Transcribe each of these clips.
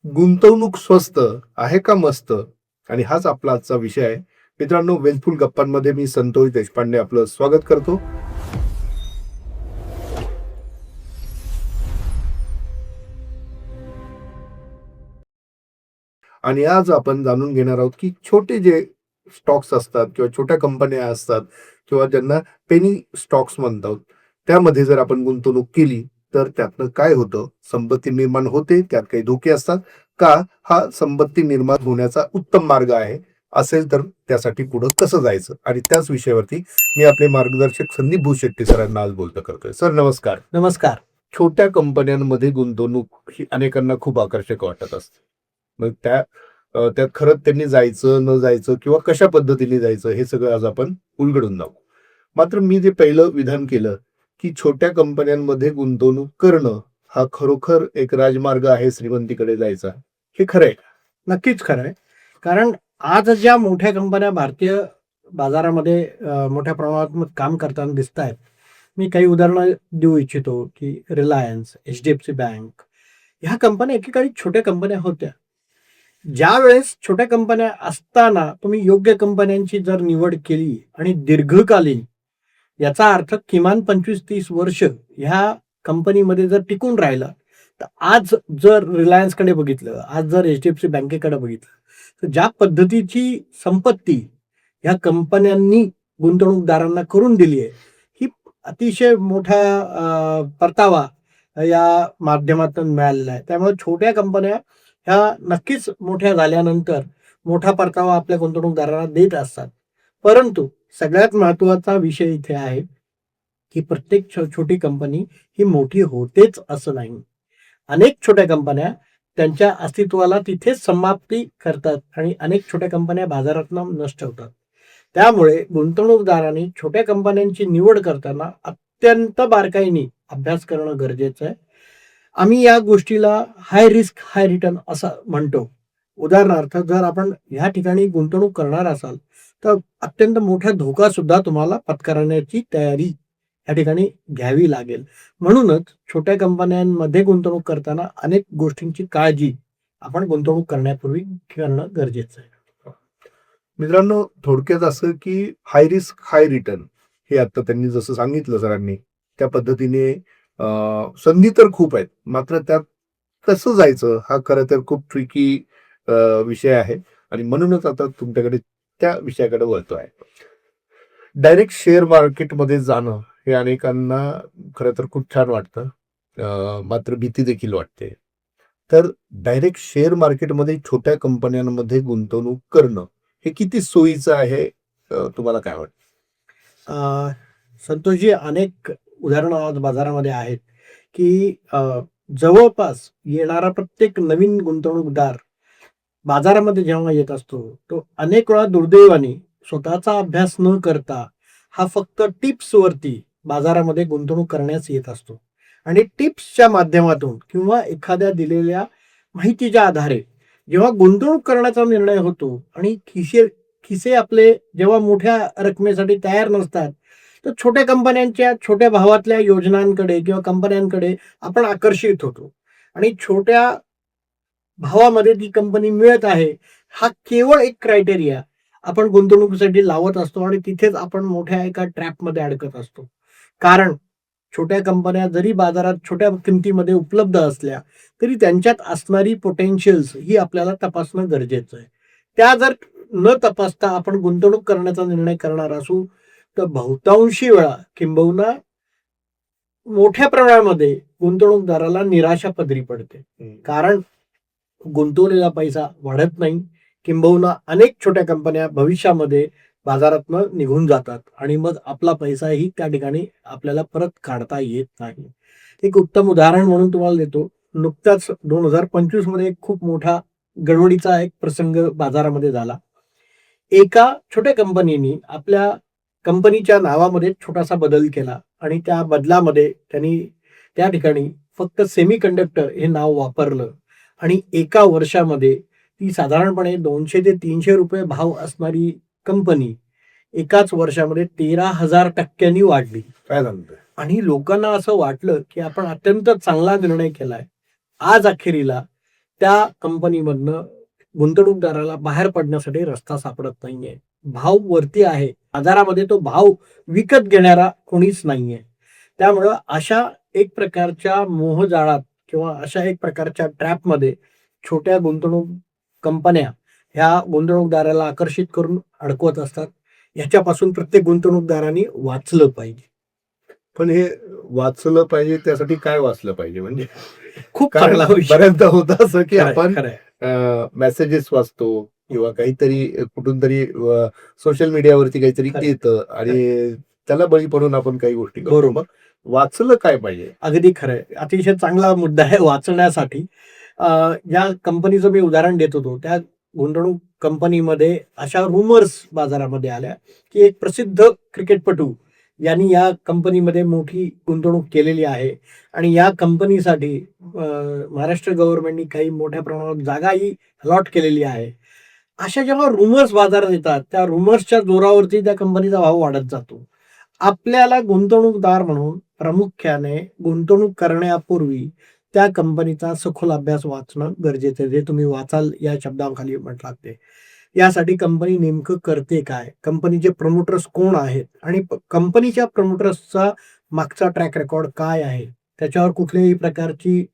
गुंतवणूक स्वस्त आहे का मस्त? आणि हाच आपला आजचा विषय आहे. मित्रांनो, वेलफुल गप्पांमध्ये मी संतोष देशपांडे आपलं स्वागत करतो. आणि आज आपण जाणून घेणार आहोत, की छोटे जे स्टॉक्स असतात किंवा छोट्या कंपन्या असतात किंवा ज्यांना पेनी स्टॉक्स म्हणतात, त्यामध्ये जर आपण गुंतवणूक केली, तर त्यातनं काय होतं? संपत्ती निर्माण होते, त्यात काही धोके असतात का? हा संपत्ती निर्माण होण्याचा उत्तम मार्ग आहे. असेल तर त्यासाठी पुढं कसं जायचं? आणि त्याच विषयावरती मी आपले मार्गदर्शक संदीप भुजशेट्टी सरांना आज बोलतं करतोय. सर नमस्कार. नमस्कार. छोट्या कंपन्यांमध्ये गुंतवणूक ही अनेकांना खूप आकर्षक वाटत असते. मग त्यात खरंच त्यांनी जायचं, न जायचं किंवा कशा पद्धतीने जायचं हे सगळं आज आपण उलगडून दाखवू. मात्र मी जे पहिलं विधान केलं, की छोट्या कंपन्यांमध्ये गुंतवणूक करणं हा खरोखर एक राजमार्ग आहे श्रीमंतीकडे जायचा. हे खरं आहे का? नक्कीच खरं आहे. कारण आज ज्या मोठ्या कंपन्या भारतीय बाजारामध्ये मोठ्या प्रमाणात काम करताना दिसतायत. मी काही उदाहरणं देऊ इच्छितो, की रिलायन्स, एच-डी-एफ-सी बँक ह्या कंपन्या एकेकाळी छोट्या कंपन्या होत्या. ज्यावेळेस छोट्या कंपन्या असताना तुम्ही योग्य कंपन्यांची जर निवड केली आणि दीर्घकालीन याचा अर्थ किमान 25-30 वर्ष ह्या कंपनीमध्ये जर टिकून राहिला, तर आज जर रिलायन्सकडे बघितलं, आज जर एच-डी-एफ-सी बँकेकडे बघितलं, तर ज्या पद्धतीची संपत्ती ह्या कंपन्यांनी गुंतवणूकदारांना करून दिली आहे, ही अतिशय मोठा परतावा या माध्यमातून मिळालेला आहे. त्यामुळे छोट्या कंपन्या ह्या नक्कीच मोठ्या झाल्यानंतर मोठा परतावा आपल्या गुंतवणूकदारांना देत असतात. परंतु सगळ्यात महत्त्वाचा विषय इथे आहे, की प्रत्येक छोटी कंपनी ही मोठी होतेच असं नाही. अनेक छोट्या कंपन्या त्यांच्या अस्तित्वाला तिथेच समाप्ती करतात आणि अनेक छोट्या कंपन्या बाजारातून नष्ट होतात. त्यामुळे गुंतवणूकदारांनी छोट्या कंपन्यांची निवड करताना अत्यंत बारकाईने अभ्यास करणं गरजेचं आहे. आम्ही या गोष्टीला हाय रिस्क हाय रिटर्न असं म्हणतो. उदाहरणार्थ जर आपण ह्या ठिकाणी गुंतवणूक करणार असाल, तर अत्यंत मोठा धोका सुद्धा तुम्हाला पत्करण्याची तयारी या ठिकाणी घ्यावी लागेल. म्हणूनच छोट्या कंपन्यांमध्ये गुंतवणूक करताना अनेक गोष्टींची काळजी आपण गुंतवणूक करण्यापूर्वी करणं गरजेचं आहे. मित्रांनो, थोडक्यात असं की हाय रिस्क हाय रिटर्न हे आता त्यांनी जसं सांगितलं सरांनी, त्या पद्धतीने संधी तर खूप आहेत, मात्र त्यात कसं जायचं हा खरं तर खूप ट्रिकी विषय आहे. आणि म्हणूनच आता तुमच्याकडे त्या विषयाकडे वळतोय. डायरेक्ट शेअर मार्केटमध्ये जाणं हे अनेकांना खरं तर खूप छान वाटतं, मात्र भीती देखील वाटते. तर डायरेक्ट शेअर मार्केटमध्ये छोट्या कंपन्यांमध्ये गुंतवणूक करणं हे किती सोयीचं आहे? तुम्हाला काय वाटतं? संतोषजी, अनेक उदाहरणं आज बाजारामध्ये आहेत, की जवळपास येणारा प्रत्येक नवीन गुंतवणूकदार बाजारामध्ये जेव्हा येत असतो, तो अनेक वेळा दुर्दैवाने स्वतःचा अभ्यास न करता हा फक्त टिप्सवरती बाजारामध्ये गुंतवणूक करण्यास येत असतो. आणि टिप्सच्या माध्यमातून किंवा एखाद्या दिलेल्या माहितीच्या आधारे जेव्हा गुंतवणूक करण्याचा निर्णय होतो आणि खिसे आपले जेव्हा मोठ्या रकमेसाठी तयार नसतात, तर छोट्या कंपन्यांच्या छोट्या भावातल्या योजनांकडे किंवा कंपन्यांकडे आपण आकर्षित होतो. आणि छोट्या भावामध्ये ती कंपनी मिळत आहे, हा केवळ एक क्रायटेरिया आपण गुंतवणुकीसाठी लावत असतो आणि तिथेच आपण मोठ्या एका ट्रॅपमध्ये अडकत असतो. कारण छोट्या कंपन्या जरी बाजारात छोट्या किमतीमध्ये उपलब्ध असल्या, तरी त्यांच्यात असणारी पोटेन्शियल्स ही आपल्याला तपासणं गरजेचं आहे. त्या जर न तपासता आपण गुंतवणूक करण्याचा निर्णय करणार असू, तर बहुतांशी वेळा किंबहुना मोठ्या प्रमाणामध्ये गुंतवणूकदाराला निराशा पदरी पडते. कारण गुंतवलेला पैसा वाढत नाही, किंबहुना अनेक छोट्या कंपन्या भविष्यामध्ये बाजारातनं निघून जातात आणि मग आपला पैसाही त्या ठिकाणी आपल्याला परत काढता येत नाही. एक उत्तम उदाहरण म्हणून तुम्हाला देतो. नुकताच 2025 मध्ये एक खूप मोठा गडबडीचा एक प्रसंग बाजारामध्ये झाला. एका छोट्या कंपनीने आपल्या कंपनीच्या नावामध्ये छोटासा बदल केला आणि त्या बदलामध्ये त्यांनी त्या ठिकाणी फक्त सेमीकंडक्टर हे नाव वापरलं आणि एका वर्षामध्ये ती साधारणपणे 200 ते 300 रुपये भाव असणारी कंपनी एकाच वर्षामध्ये 13,000% वाढली. काय सांगतोय? आणि लोकांना असं वाटलं, की आपण अत्यंत चांगला निर्णय केलाय. आज अखेरीला त्या कंपनीमधनं गुंतवणूकदाराला बाहेर पडण्यासाठी रस्ता सापडत नाहीये. भाव वरती आहे. बाजारामध्ये तो भाव विकत घेणारा कोणीच नाहीये. त्यामुळं अशा एक प्रकारच्या मोहजाळात किंवा अशा एक प्रकारच्या ट्रॅपमध्ये छोट्या गुंतवणूक कंपन्या ह्या गुंतवणूकदाराला आकर्षित करून अडकवत असतात. ह्याच्यापासून प्रत्येक गुंतवणूकदारांनी वाचलं पाहिजे. पण हे वाचलं पाहिजे त्यासाठी काय वाचलं पाहिजे म्हणजे खूप कारण चांगला विषय. बऱ्याचदा होतं असं की खरंय, आपण खरंय. मेसेजेस वाचतो किंवा काहीतरी कुठून तरी सोशल मीडियावरती काहीतरी खरंय. येतं आणि त्याला बळी पडून आपण काही गोष्टी करतो. बरोबर. मग वाचलं काय पाहिजे? अगदी खरंय. अतिशय चांगला मुद्दा आहे वाचण्यासाठी. ज्या कंपनीचं मी उदाहरण देत होतो, त्या गुंतवणूक कंपनीमध्ये अशा रुमर्स बाजारामध्ये आल्या, की एक प्रसिद्ध क्रिकेटपटू यांनी या कंपनीमध्ये मोठी गुंतवणूक केलेली आहे आणि या कंपनीसाठी महाराष्ट्र गव्हर्नमेंटनी काही मोठ्या प्रमाणात जागाही अलॉट केलेली आहे. अशा जेव्हा रुमर्स बाजारात येतात, त्या रुमर्सच्या जोरावरती त्या कंपनीचा भाव वाढत जातो. आपल्याला गुंतवणूकदार म्हणून प्रामुख्याने गुंतवणूक करण्यापूर्वी त्या कंपनीचा सखोल अभ्यास वाचणं गरजेचं आहे. जे तुम्ही वाचाल या शब्दाखाली म्हटलात ते. यासाठी कंपनी नेमकं करते काय? कंपनीचे प्रमोटर्स कोण आहेत? आणि कंपनीच्या प्रमोटर्सचा मागचा ट्रॅक रेकॉर्ड काय आहे? त्याच्यावर कुठल्याही प्रकारची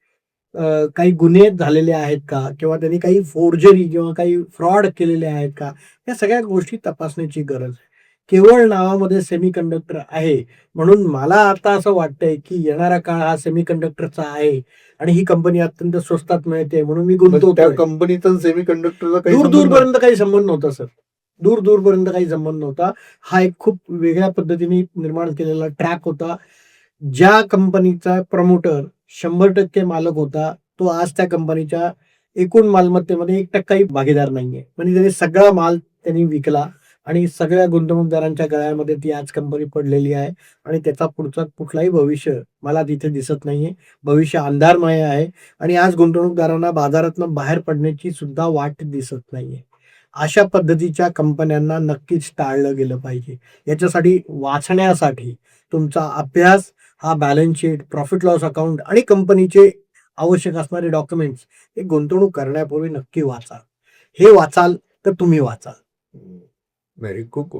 काही गुन्हे झालेले आहेत का? किंवा त्यांनी काही फोर्जरी किंवा काही फ्रॉड केलेले आहेत का? या सगळ्या गोष्टी तपासण्याची गरज आहे. केवळ नावामध्ये सेमीकंडक्टर आहे म्हणून मला आता असं वाटतंय, की येणारा काळ हा सेमीकंडक्टरचा आहे आणि ही कंपनी अत्यंत स्वस्तात मिळते म्हणून मी मग त्या गुंतवतोय. कंपनीचा सेमीकंडक्टरचा काही दूर संबंध नाही. दूरपर्यंत काही संबंध नव्हता सर. दूर दूरपर्यंत काही संबंध नव्हता. हा एक खूप वेगळ्या पद्धतीने निर्माण केलेला ट्रॅक होता. ज्या कंपनीचा प्रमोटर 100% मालक होता, तो आज त्या कंपनीच्या एकूण मालमत्तेमध्ये 1% भागीदार नाहीये. म्हणजे त्याने सगळा माल त्यांनी विकला आणि सगळ्या गुंतवणूकदारांच्या गळ्यामध्ये ती आज कंपनी पडलेली आहे आणि त्याचा पुढचा कुठलाही भविष्य मला तिथे दिसत नाहीये. भविष्य अंधारमय आहे आणि आज गुंतवणूकदारांना बाजारातनं बाहेर पडण्याची सुद्धा वाट दिसत नाहीये. अशा पद्धतीच्या कंपन्यांना नक्कीच टाळलं गेलं पाहिजे. याच्यासाठी वाचण्यासाठी तुमचा अभ्यास हा balance sheet, profit loss account आणि कंपनीचे आवश्यक असणारे डॉक्युमेंट्स हे गुंतवणूक करण्यापूर्वी नक्की वाचा. हे वाचाल तर तुम्ही वाचाल. नाही खूप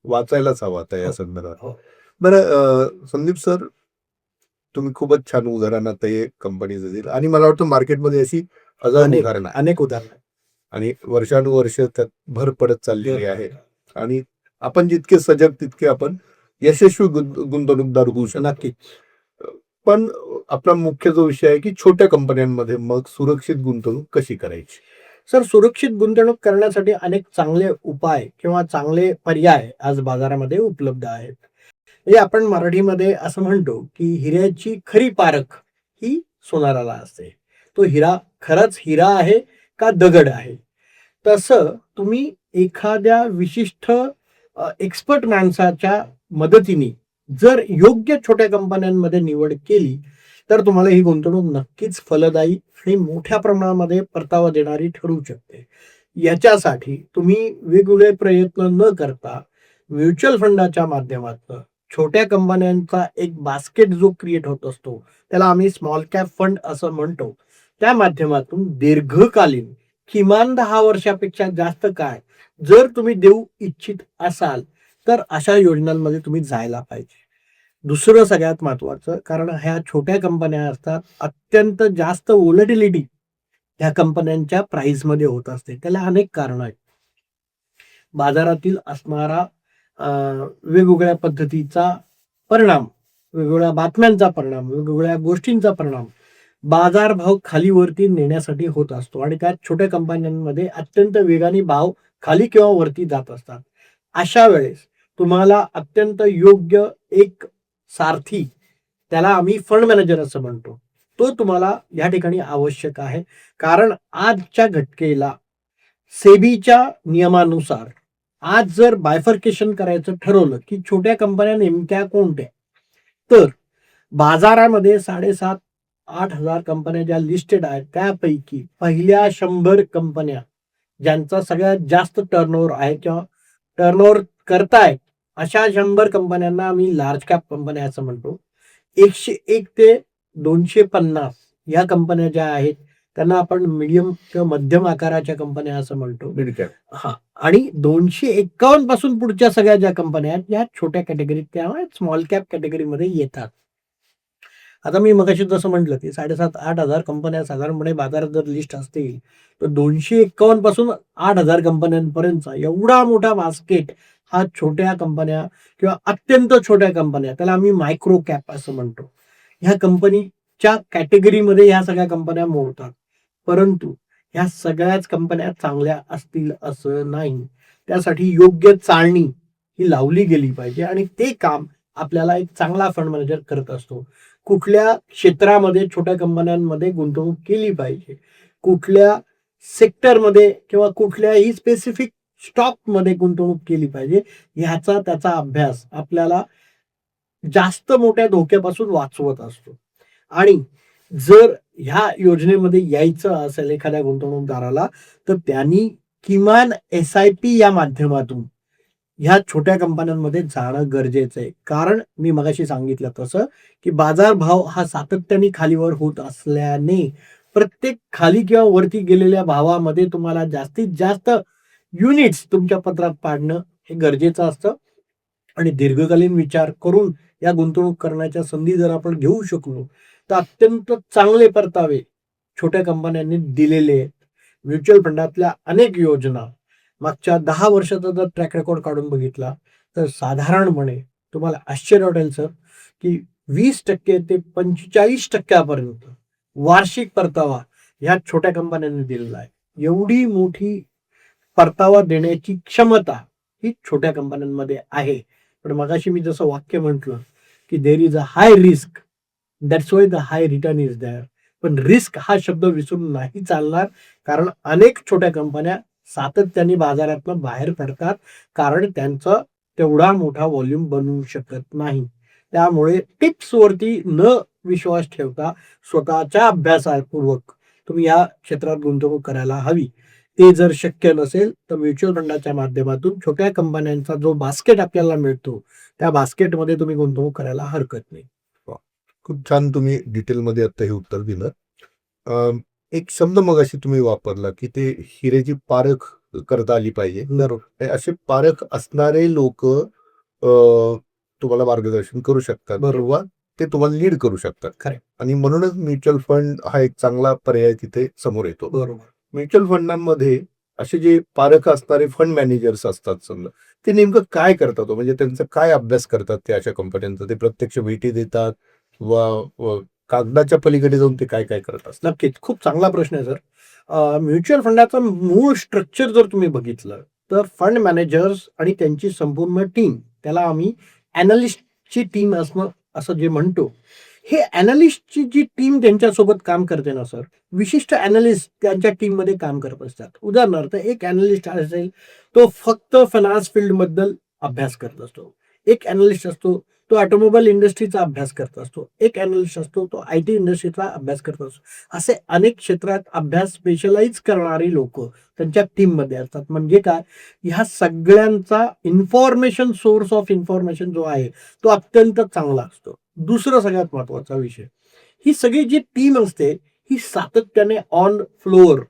वाचायलाच हवा आता या हो, संदर्भात. हो. बरं संदीप सर, तुम्ही खूपच छान उदाहरण आता हे कंपनीचं दिलं आणि मला वाटतं मार्केटमध्ये अशी हजार अनेक उदाहरणं आहेत अनेक उदाहरणं. आणि वर्षानुवर्ष त्यात भर पडत चाललेली आहे आणि आपण जितके सजग तितके आपण यशस्वी गुंतवणूकदार होऊ शकतो. नक्कीच. पण आपला मुख्य जो विषय आहे की छोट्या कंपन्यांमध्ये मग सुरक्षित गुंतवणूक कशी करायची? सर, सुरक्षित गुंतवणूक करण्यासाठी अनेक चांगले उपाय किंवा चांगले पर्याय आज बाजारामध्ये उपलब्ध आहेत. म्हणजे आपण मराठीमध्ये असं म्हणतो, की हिऱ्याची खरी पारख ही सोनाराला असते. तो हिरा खरंच हिरा आहे का दगड आहे? तसं तुम्ही एखाद्या विशिष्ट एक्सपर्ट माणसाच्या मदतीने जर योग्य छोट्या कंपन्यांमध्ये निवड केली, तर तुम्हाला ही गुंतवणूक नक्कीच फलदायी आणि मोठ्या प्रमाणामध्ये परतावा देणारी ठरू शकते. याच्यासाठी तुम्ही वेगवेगळे प्रयत्न न करता म्युच्युअल फंडाच्या माध्यमातून छोट्या कंपन्यांचा एक बास्केट जो क्रिएट होत असतो, त्याला आम्ही स्मॉल कॅप फंड असं म्हणतो. त्या माध्यमातून दीर्घकालीन किमान 10 वर्षापेक्षा जास्त काळ जर तुम्ही देऊ इच्छित असाल, तर अशा योजनांमध्ये तुम्ही जायला पाहिजे. दुसरं सगळ्यात महत्त्वाचं, कारण ह्या छोट्या कंपन्या असतात, अत्यंत जास्त व्होलॅटिलिटी ह्या कंपन्यांच्या प्राइसमध्ये होत असते. त्याला अनेक कारणं आहेत. बाजारातील असणारा वेगवेगळ्या पद्धतीचा परिणाम, वेगवेगळ्या बातम्यांचा परिणाम, वेगवेगळ्या गोष्टींचा परिणाम बाजारभाव खालीवरती नेण्यासाठी होत असतो आणि त्या छोट्या कंपन्यांमध्ये अत्यंत वेगाने भाव खाली किंवा वरती जात असतात. अशा वेळेस तुम्हाला अत्यंत योग्य एक सारथी, त्याला आम्ही फंड मॅनेजर असं म्हणतो, तो तुम्हाला या ठिकाणी आवश्यक आहे. कारण आजच्या घटकेला सेबीच्या नियमानुसार आज जर बायफर्केशन करायचं ठरवलं, की छोट्या कंपन्या नेमक्या कोणत्या, तर बाजारामध्ये 7,500-8,000 कंपन्या ज्या लिस्टेड आहेत, त्यापैकी पहिल्या 100 कंपन्या ज्यांचा सगळ्यात जास्त टर्नओव्हर आहे किंवा टर्नओव्हर करतायत, अशा 100 कंपन्यांना आम्ही लार्ज कॅप कंपन्या असं म्हणतो. 101 ते 250 या कंपन्या ज्या आहेत, त्यांना आपण मीडियम किंवा मध्यम आकाराच्या कंपन्या असं म्हणतो. Mid cap. हां. आणि 251 पासून पुढच्या सगळ्या ज्या कंपन्या आहेत, या छोट्या कॅटेगरीत किंवा स्मॉल कॅप कॅटेगरीमध्ये येतात. आता मी मगाशी जसं म्हटलं, की 7,500-8,000 कंपन्या साधारणपणे बाजारात जर लिस्ट असतील, तर 251 पासून 8,000 कंपन्यांपर्यंतचा एवढा मोठा बास्केट हा छोट्या कंपन्या किंवा अत्यंत छोट्या कंपन्या, त्याला आम्ही मायक्रो कॅप असं म्हणतो. ह्या कंपनीच्या कॅटेगरीमध्ये ह्या सगळ्या कंपन्या मोडतात. परंतु ह्या सगळ्याच कंपन्या चांगल्या असतील असं नाही. त्यासाठी योग्य चाळणी ही लावली गेली पाहिजे आणि ते काम आपल्याला एक चांगला फंड मॅनेजर करत असतो. कुठल्या क्षेत्रामध्ये छोट्या कंपन्यांमध्ये गुंतवणूक केली पाहिजे, कुठल्या सेक्टरमध्ये किंवा कुठल्याही स्पेसिफिक स्टॉकमध्ये गुंतवणूक केली पाहिजे, ह्याचा त्याचा अभ्यास आपल्याला जास्त मोठ्या धोक्यापासून वाचवत असतो. आणि जर ह्या योजनेमध्ये यायचं असेल एखाद्या गुंतवणूकदाराला, तर त्यांनी किमान SIP या माध्यमातून ह्या छोट्या कंपन्यांमध्ये जाणं गरजेचं आहे. कारण मी मगाशी सांगितलं तसं, की बाजारभाव हा सातत्याने खालीवर होत असल्याने प्रत्येक खाली किंवा वरती गेलेल्या भावामध्ये तुम्हाला जास्तीत जास्त युनिट्स तुमच्या पत्रात पाडणं हे गरजेचं असतं. आणि दीर्घकालीन विचार करून या गुंतवणूक करण्याच्या संधी जर आपण घेऊ शकलो, तर अत्यंत चांगले परतावे छोट्या कंपन्यांनी दिलेले आहेत. म्युच्युअल फंडातल्या अनेक योजना मागच्या 10 वर्षाचा जर ट्रॅक रेकॉर्ड काढून बघितला, तर साधारणपणे तुम्हाला आश्चर्य वाटेल सर, की 20% ते 45% पर्यंत वार्षिक परतावा ह्या छोट्या कंपन्यांनी दिलेला आहे. एवढी मोठी परतावा देण्याची क्षमता ही छोट्या कंपन्यांमध्ये आहे. पण मगाशी मी जसं वाक्य म्हटलं, की there is a high risk, that's why the high return is there. पण रिस्क हा शब्द विसरून नाही चालणार, कारण अनेक छोट्या कंपन्या सातत्याने बाजारातनं बाहेर पडतात, कारण त्यांचं तेवढा मोठा व्हॉल्यूम बनवू शकत नाही. त्यामुळे टिप्सवरती न विश्वास ठेवता स्वतःच्या अभ्यासापूर्वक तुम्ही या क्षेत्रात गुंतवणूक करायला हवी. ते जर शक्य नसेल, तर म्युच्युअल फंडाच्या माध्यमातून छोट्या कंपन्यांचा जो बास्केट आपल्याला मिळतो, त्या बास्केटमध्ये तुम्ही गुंतवणूक करायला हरकत नाही. खूप छान तुम्ही डिटेलमध्ये आता हे उत्तर दिलं. एक शब्द मगाशी तुम्ही वापरला, की ते हिरेची पारख करता आली पाहिजे. बरोबर. असे पारख असणारे लोक तुम्हाला मार्गदर्शन करू शकतात बरोबर. किंवा ते तुम्हाला लीड करू शकतात. खरं. आणि म्हणूनच म्युच्युअल फंड हा एक चांगला पर्याय तिथे समोर येतो. बरोबर. म्युच्युअल फंडांमध्ये असे जे पारख असणारे फंड मॅनेजर्स असतात, समजा ते नेमकं काय करतात हो? म्हणजे त्यांचा काय अभ्यास करतात ते अशा कंपन्यांचा? ते प्रत्यक्ष भेटी देतात व कागदाच्या पलीकडे जाऊन ते काय काय करत असतात? नक्कीच. खूप चांगला प्रश्न आहे सर. म्युच्युअल फंडाचं मूळ स्ट्रक्चर जर तुम्ही बघितलं, तर फंड मॅनेजर्स आणि त्यांची संपूर्ण टीम, त्याला आम्ही ॲनालिस्टची टीम असणं असं जे म्हणतो. हे ॲनालिस्टची जी टीम त्यांच्यासोबत काम करते ना सर, विशिष्ट ॲनालिस्ट त्यांच्या टीममध्ये काम करत असतात. उदाहरणार्थ एक ॲनालिस्ट असेल, तो फक्त फायनान्स फील्डबद्दल अभ्यास करत असतो. एक ॲनालिस्ट असतो, तो ऑटोमोबाईल इंडस्ट्रीचा अभ्यास करत असतो. एक ॲनालिस्ट असतो, तो IT इंडस्ट्रीचा अभ्यास करत असतो. असे अनेक क्षेत्रात अभ्यास स्पेशलाइज करणारी लोकं त्यांच्या टीममध्ये असतात. म्हणजे काय, ह्या सगळ्यांचा इन्फॉर्मेशन, सोर्स ऑफ इन्फॉर्मेशन जो आहे, तो अत्यंत चांगला असतो. दुसरा सगळ्यात महत्त्वाचा विषय, ही सगळी जी टीम असते, ही सातत्याने ऑन फ्लोअर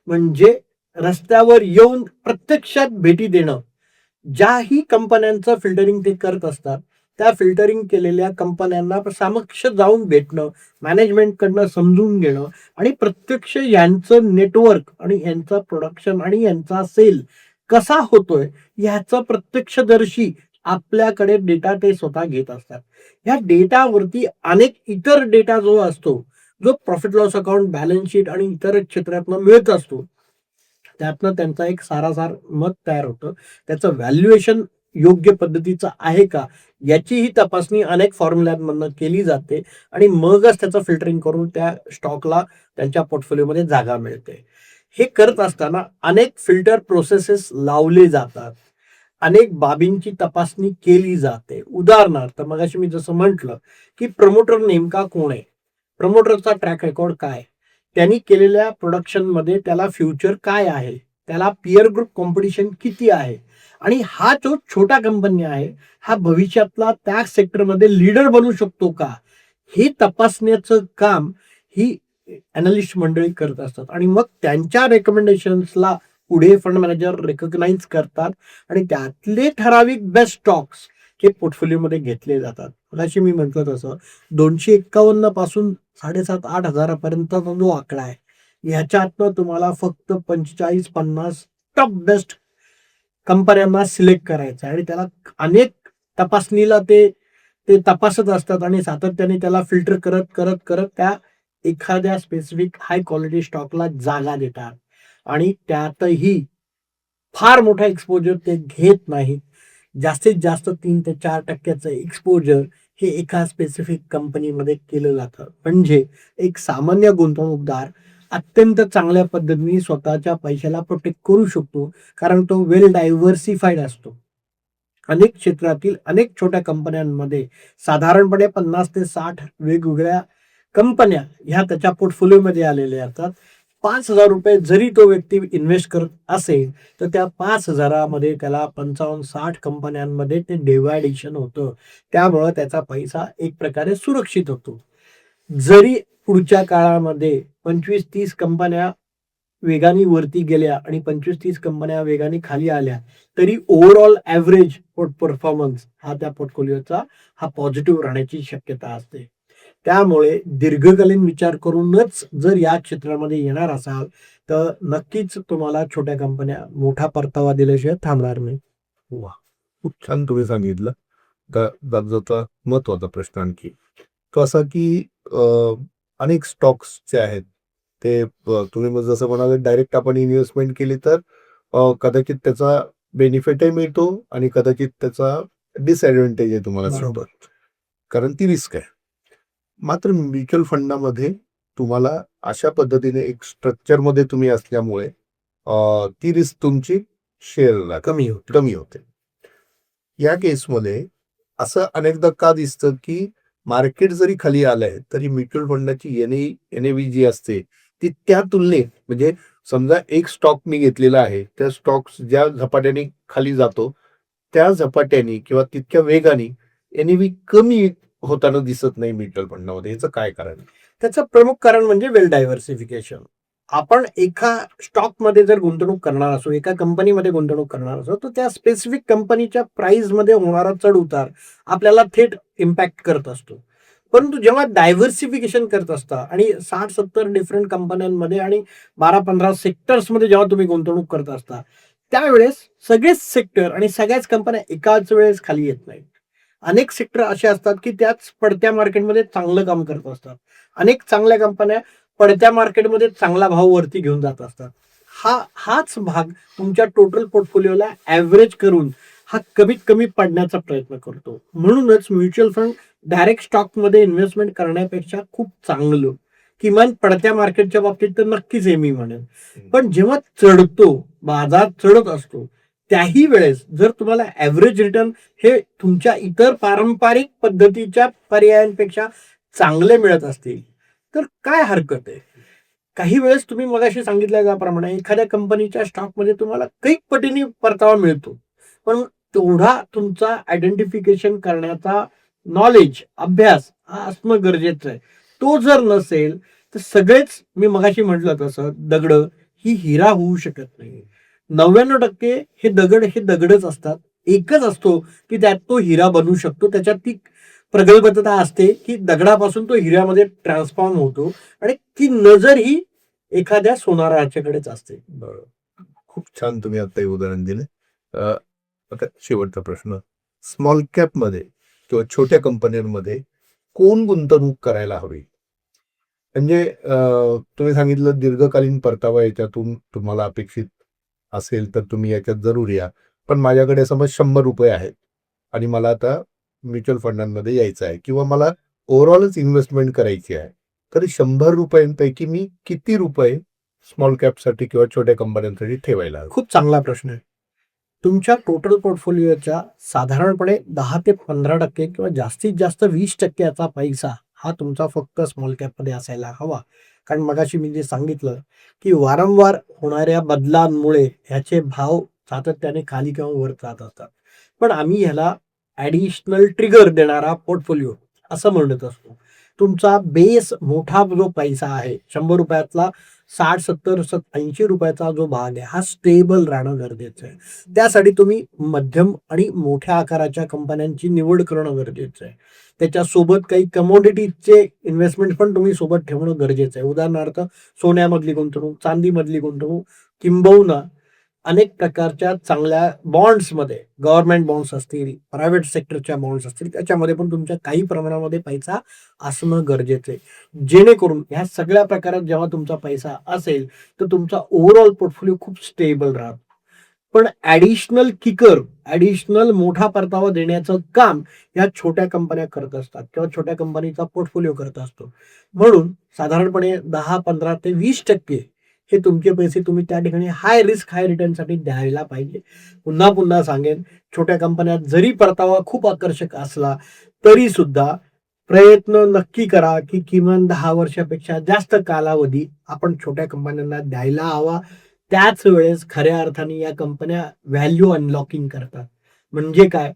म्हणजे रस्त्यावर येऊन प्रत्यक्षात भेटी देणं, ज्याही कंपन्यांचं फिल्टरिंग ते करत असतात, त्या फिल्टरिंग केलेल्या कंपन्यांना समक्ष जाऊन भेटणं, मॅनेजमेंटकडनं समजून घेणं आणि प्रत्यक्ष यांचं नेटवर्क आणि यांचं प्रोडक्शन आणि यांचा सेल कसा होतोय ह्याचं प्रत्यक्षदर्शी आपल्याकडे डेटा ते स्वतः घेत असतात. ह्या डेटावरती अनेक इतर डेटा जो असतो, जो profit loss account, balance sheet आणि इतर क्षेत्रातनं मिळत असतो, त्यातनं त्यांचा एक सारासार मत तयार होतं. त्याचं व्हॅल्युएशन योग्य पद्धतीचं आहे का, याची ही तपासणी अनेक फॉर्म्युल्यांमधनं केली जाते आणि मगच त्याचं फिल्टरिंग करून त्या स्टॉकला त्यांच्या पोर्टफोलिओमध्ये जागा मिळते. हे करत असताना अनेक फिल्टर प्रोसेसेस लावले जातात. अनेक बाबींची तपासणी केली जाते. उदाहरणार्थ मगाशी मी जसं म्हटलं, की प्रमोटर नेमका कोण आहे? प्रमोटरचा ट्रॅक रेकॉर्ड काय? त्यांनी केलेल्या प्रोडक्शनमध्ये त्याला फ्युचर काय आहे? त्याला पीअर ग्रुप कॉम्पिटिशन किती आहे? आणि हा जो छोटा कंपनी आहे, हा भविष्यातला त्या सेक्टरमध्ये लीडर बनू शकतो का? हे तपासण्याचं काम ही अनालिस्ट मंडळी करत असतात आणि मग त्यांच्या रेकमेंडेशन्सला पुढे फंड मॅनेजर रेकग्नाइज करतात आणि त्यातले ठराविक बेस्ट स्टॉक्स हे पोर्टफोलिओमध्ये घेतले जातात. मगाशी मी म्हटलं तसं 251 पासून 7,500-8,000 हजारापर्यंतचा जो आकडा आहे, ह्याच्यातनं तुम्हाला फक्त 45-50 टॉप बेस्ट कंपन्यांना सिलेक्ट करायचं आहे आणि त्याला अनेक तपासणीला ते ते तपासत असतात आणि सातत्याने त्याला फिल्टर करत करत करत त्या एखाद्या स्पेसिफिक हाय क्वालिटी स्टॉकला जागा देतात आणि त्यातही फार मोठा एक्सपोजर ते घेत नाहीत. जास्तीत जास्त 3 ते 4% एक्सपोजर हे एका स्पेसिफिक कंपनीमध्ये केलं जातं. म्हणजे एक सामान्य गुंतवणूकदार अत्यंत चांगल्या पद्धतीने स्वतःच्या पैशाला प्रोटेक्ट करू शकतो, कारण तो वेल डायव्हर्सिफाईड असतो. अनेक क्षेत्रातील अनेक छोट्या कंपन्यांमध्ये साधारणपणे 50 ते 60 वेगवेगळ्या कंपन्या ह्या त्याच्या पोर्टफोलिओमध्ये आलेल्या असतात. ₹5,000 जरी तो व्यक्ती इन्व्हेस्ट करत असेल, तर त्या 5,000 मध्ये त्याला 55-60 कंपन्यांमध्ये ते डिव्हायडेशन होतं. त्यामुळं त्याचा पैसा एक प्रकारे सुरक्षित होतो. जरी पुढच्या काळामध्ये 25-30 कंपन्या वेगाने वरती गेल्या आणि 25-30 कंपन्या वेगाने खाली आल्या, तरी ओव्हरऑल ॲव्हरेज परफॉर्मन्स हा त्या पोर्टफोलिओचा हा पॉझिटिव्ह राहण्याची शक्यता असते. त्यामुळे दीर्घकालीन विचार करूनच जर या क्षेत्रामध्ये येणार असाल, तर नक्कीच तुम्हाला छोट्या कंपन्या मोठा परतावा दिल्याशिवाय थांबणार नाही. वा, खूप छान तुम्ही सांगितलं. त्याचा महत्वाचा प्रश्न आणखी तो असा की अनेक स्टॉक्स जे आहेत ते तुम्ही मग जसं म्हणाले डायरेक्ट आपण इन्व्हेस्टमेंट केली तर कदाचित त्याचा बेनिफिटही मिळतो आणि कदाचित त्याचा डिसएडव्हान्टेज तुम्हाला बरोबर. सांगतो, कारण ती रिस्क आहे. मात्र म्युच्युअल फंडामध्ये तुम्हाला अशा पद्धतीने एक स्ट्रक्चरमध्ये तुम्ही असल्यामुळे ती रिस्क तुमची शेअरला कमी होते. कमी होते. या केसमध्ये असं अनेकदा का दिसतं की मार्केट जरी खाली आलंय तरी म्युच्युअल फंडाची एनएव्ही जी असते ती त्या तुलनेत, म्हणजे समजा एक स्टॉक मी घेतलेला आहे, त्या स्टॉक ज्या झपाट्याने खाली जातो त्या झपाट्याने किंवा तितक्या वेगाने एनएव्ही कमी होताना दिसत नाही म्युच्युअल फंडामध्ये. याचं काय कारण? त्याचं प्रमुख कारण म्हणजे वेल डायव्हर्सिफिकेशन. आपण एका स्टॉकमध्ये जर गुंतवणूक करणार असो, एका कंपनीमध्ये गुंतवणूक करणार असो, तर त्या स्पेसिफिक कंपनीच्या प्राइसमध्ये होणारा चढ उतार आपल्याला थेट इम्पॅक्ट करत असतो. परंतु जेव्हा डायव्हर्सिफिकेशन करत असता आणि 60-70 डिफरंट कंपन्यांमध्ये आणि 12-15 सेक्टर्समध्ये जेव्हा तुम्ही गुंतवणूक करत असता, त्यावेळेस सगळेच सेक्टर आणि सगळ्याच कंपन्या एकाच वेळेस खाली येत नाहीत. अनेक सेक्टर असे असतात की त्याच पडत्या मार्केटमध्ये चांगलं काम करत असतात. अनेक चांगल्या कंपन्या पडत्या मार्केटमध्ये चांगला भाव वरती घेऊन जात असतात. हाच भाग तुमच्या टोटल पोर्टफोलिओला ॲव्हरेज करून हा कमीत कमी पडण्याचा प्रयत्न करतो. म्हणूनच म्युच्युअल फंड डायरेक्ट स्टॉकमध्ये इन्व्हेस्टमेंट करण्यापेक्षा खूप चांगलं, किमान पडत्या मार्केटच्या बाबतीत तर नक्कीच हे मी म्हणेन. पण जेव्हा चढतो, बाजार चढत असतो, त्याही वेळेस जर तुम्हाला ॲव्हरेज रिटर्न हे तुमच्या इतर पारंपरिक पद्धतीच्या पर्यायांपेक्षा चांगले मिळत असतील, तर काय हरकत आहे? काही वेळेस तुम्ही मगाशी सांगितल्या त्याप्रमाणे एखाद्या कंपनीच्या स्टॉकमध्ये तुम्हाला कैक पटीने परतावा मिळतो. पण तेवढा तुमचा आयडेंटिफिकेशन करण्याचा नॉलेज, अभ्यास हा असणं गरजेचं आहे. तो जर नसेल, तर सगळेच मी मगाशी म्हटलं तसं दगडं ही हिरा होऊ शकत नाही. 99% हे दगडच असतात. एकच असतो की त्यात तो हिरा बनू शकतो. त्याच्यात ती प्रगल्भता असते की दगडापासून तो हिऱ्यामध्ये ट्रान्सफॉर्म होतो आणि ती नजर ही एखाद्या सोनाराच्याकडेच असते. बरोबर. खूप छान तुम्ही आता हे उदाहरण दिले. आता शेवटचा प्रश्न, स्मॉल कॅप मध्ये किंवा छोट्या कंपन्यांमध्ये कोण गुंतवणूक करायला हवी? म्हणजे तुम्ही सांगितलं दीर्घकालीन परतावा याच्यातून तुम्हाला अपेक्षित असेल तर तुम्ही याच्यात जरूर या. पण माझ्याकडे समज ₹100 आहेत आणि मला आता म्युच्युअल फंडांमध्ये यायचं आहे किंवा मला ओव्हरऑलच इन्व्हेस्टमेंट करायची आहे. तर ₹100 मी किती रुपये स्मॉल कॅपसाठी किंवा छोट्या कंपन्यांसाठी ठेवायला हवे? खूप चांगला प्रश्न आहे. तुमच्या टोटल पोर्टफोलिओच्या साधारणपणे 10 ते 15% किंवा जास्तीत जास्त 20% याचा पैसा हा तुमचा फक्त स्मॉल कॅपमध्ये असायला हवा. कारण मगाशी मी जे सांगितलं, की वारंवार होणाऱ्या बदलांमुळे ह्याचे भाव सातत्याने खाली किंवा वर जात असतात. पण आम्ही ह्याला ॲडिशनल ट्रिगर देणारा पोर्टफोलिओ असं म्हणत असतो. तुमचा बेस मोठा जो पैसा आहे 100 रुपयातला 60, 70, 80 रुपयाचा जो भाग आहे हा स्टेबल राहणं गरजेचं आहे. त्यासाठी तुम्ही मध्यम आणि मोठ्या आकाराच्या कंपन्यांची निवड करणं गरजेचं आहे. त्याच्यासोबत काही कमोडिटीजचे इन्व्हेस्टमेंट पण तुम्ही सोबत ठेवणं गरजेचं आहे. उदाहरणार्थ सोन्यामधली गुंतवणूक, चांदीमधली गुंतवणूक, किंबहुना अनेक प्रकारच्या चांगल्या बॉन्ड्समध्ये, गव्हर्नमेंट बॉन्ड्स असतील, प्रायव्हेट सेक्टरच्या बॉन्ड्स असतील, त्याच्यामध्ये पण तुमच्या काही प्रमाणामध्ये पैसा असणं गरजेचं आहे. जेणेकरून ह्या सगळ्या प्रकारात जेव्हा तुमचा पैसा असेल तर तुमचा ओव्हरऑल पोर्टफोलिओ खूप स्टेबल राहतो. पण ॲडिशनल मोठा परतावा देण्याचं काम या छोट्या कंपन्या करत असतात किंवा छोट्या कंपनीचा पोर्टफोलिओ करत असतो. म्हणून साधारणपणे 10, 15 ते 20% हे तुमचे पैसे तुम्ही त्या ठिकाणी हाय रिस्क हाय रिटर्नसाठी द्यायला पाहिजे. पुन्हा पुन्हा सांगेन, छोट्या कंपन्यात जरी परतावा खूप आकर्षक असला तरी सुद्धा प्रयत्न नक्की करा की किमान 10 वर्षापेक्षा जास्त कालावधी आपण छोट्या कंपन्यांना द्यायला हवा. त्याच वेळेस खऱ्या अर्थाने या कंपन्या व्हॅल्यू अनलॉकिंग करतात. म्हणजे काय,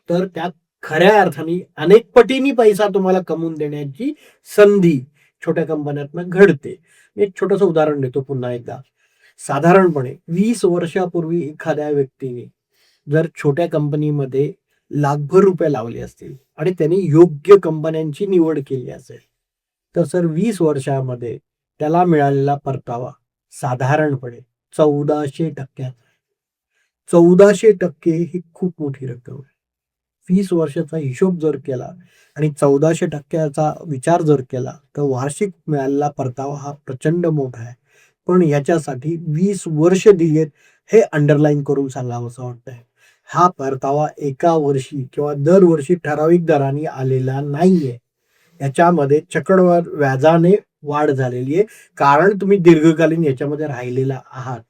तर त्या खऱ्या अर्थाने अनेक पटीने पैसा तुम्हाला कमवून देण्याची संधी छोट्या कंपन्यातनं घडते. मी एक छोटंसं उदाहरण देतो पुन्हा एकदा. साधारणपणे 20 वर्षापूर्वी एखाद्या व्यक्तीने जर छोट्या कंपनीमध्ये लाखभर रुपये लावले असतील आणि त्यांनी योग्य कंपन्यांची निवड केली असेल तर सर 20 वर्षामध्ये त्याला मिळालेला परतावा साधारणपणे 1400%. 1400% ही खूप मोठी रक्कम आहे. 20 वर्षाचा हिशोब जर केला आणि 1400%चा विचार जर केला तर वार्षिक मिळालेला परतावा हा प्रचंड मोठा आहे. पण याच्यासाठी 20 वर्ष दिलीत हे अंडरलाईन करून सांगावंसं वाटतंय. हा परतावा एका वर्षी किंवा दरवर्षी ठराविक दराने आलेला नाहीये. याच्यामध्ये चक्रवाढ व्याजाने वाढ झालेली आहे, कारण तुम्ही दीर्घकालीन याच्यामध्ये राहिलेला आहात.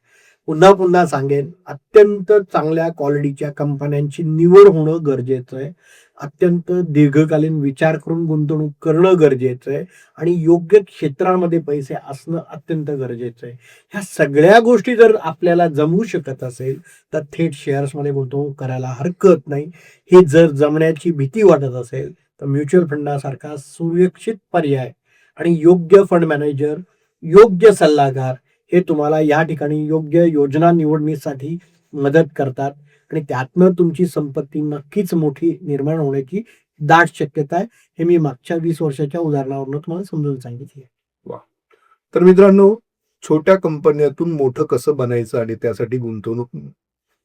पुन्हा पुन्हा सांगेन, अत्यंत चांगल्या क्वालिटीच्या कंपन्यांची निवड होणं गरजेचं आहे. अत्यंत दीर्घकालीन विचार करून गुंतवणूक करणं गरजेचं आहे आणि योग्य क्षेत्रामध्ये पैसे असणं अत्यंत गरजेचं आहे. ह्या सगळ्या गोष्टी जर आपल्याला जमू शकत असेल तर थेट शेअर्समध्ये गुंतवणूक करायला हरकत नाही. हे जर जमण्याची भीती वाटत असेल तर म्युच्युअल फंडासारखा सुरक्षित पर्याय आणि योग्य फंड मॅनेजर, योग्य सल्लागार हे तुम्हाला या ठिकाणी योग्य योजना निवडणीसाठी मदत करतात आणि त्यातनं तुमची संपत्ती नक्कीच मोठी निर्माण होण्याची दाट शक्यता आहे. हे मी मागच्या 20 वर्षाच्या उदाहरणावरून तुम्हाला समजून सांगितले. वा. तर मित्रांनो, छोट्या कंपन्यातून मोठं कसं बनायचं आणि त्यासाठी गुंतवणूक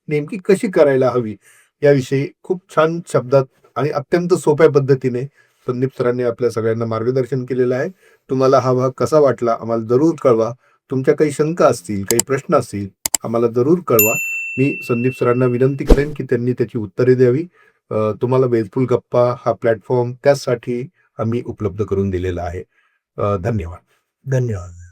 नेमकी कशी करायला हवी याविषयी खूप छान शब्दात आणि अत्यंत सोप्या पद्धतीने संदीप सरांनी आपल्या सगळ्यांना मार्गदर्शन केलेलं आहे. तुम्हाला हा भाग कसा वाटला आम्हाला जरूर कळवा. तुमच्या काही शंका असतील, काही प्रश्न असतील, आम्हाला जरूर कळवा. मी संदीप सरांना विनंती करेन की त्यांनी त्याची उत्तरे द्यावी. तुम्हाला वेलफुल गप्पा हा प्लॅटफॉर्म त्यासाठी आम्ही उपलब्ध करून दिलेला आहे. धन्यवाद. धन्यवाद.